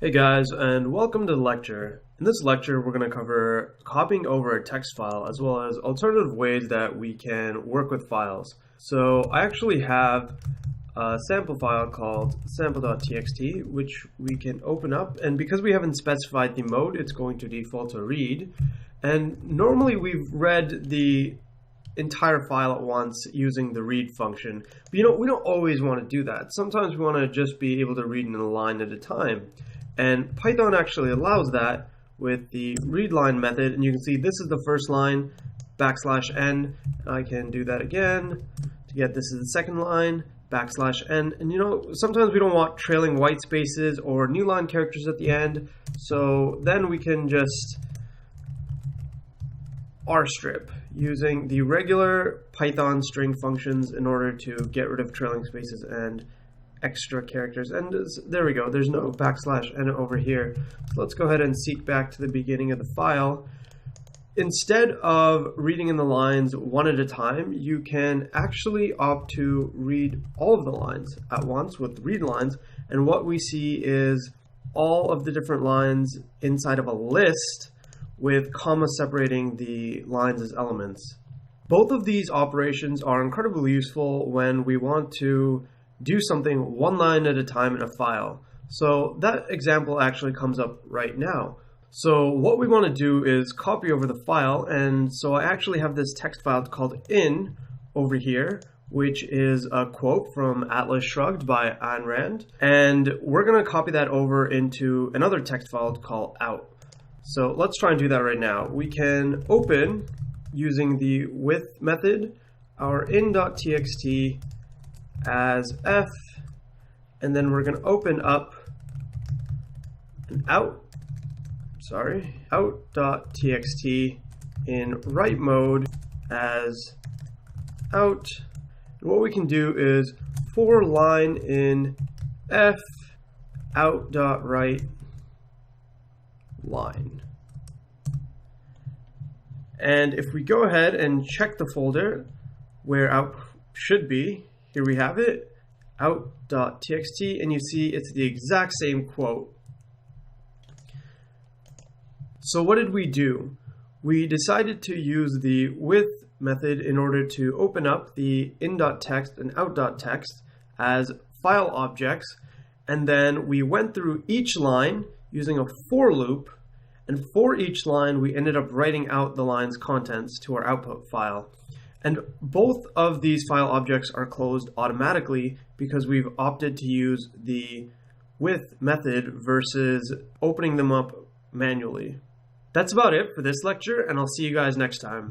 Hey guys, and welcome to the lecture. In this lecture, we're going to cover copying over a text file as well as alternative ways that we can work with files. So I actually have a sample file called sample.txt, which we can open up. And because we haven't specified the mode, it's going to default to read. And normally we've read the entire file at once using the read function. But we don't always want to do that. Sometimes we want to just be able to read in a line at a time. And Python actually allows that with the readLine method, and you can see this is the first line, \n. I can do that again to get this is the second line, \n. And sometimes we don't want trailing white spaces or new line characters at the end, so then we can just rstrip using the regular Python string functions in order to get rid of trailing spaces and extra characters. And there we go, there's no \n over here. So let's go ahead and seek back to the beginning of the file. Instead of reading in the lines one at a time, you can actually opt to read all of the lines at once with read lines. And what we see is all of the different lines inside of a list with commas separating the lines as elements. Both of these operations are incredibly useful when we want to do something one line at a time in a file. So that example actually comes up right now. So what we want to do is copy over the file, and so I actually have this text file called in over here, which is a quote from Atlas Shrugged by Ayn Rand, and we're going to copy that over into another text file called out. So let's try and do that right now. We can open, using the with method, our in.txt as f, and then we're going to open up an out.txt in write mode as out. And what we can do is for line in f out.write line. And if we go ahead and check the folder where out should be, here we have it, out.txt, and you see it's the exact same quote. So what did we do? We decided to use the with method in order to open up the in.txt and out.txt as file objects, and then we went through each line using a for loop, and for each line we ended up writing out the line's contents to our output file. And both of these file objects are closed automatically because we've opted to use the with method versus opening them up manually. That's about it for this lecture, and I'll see you guys next time.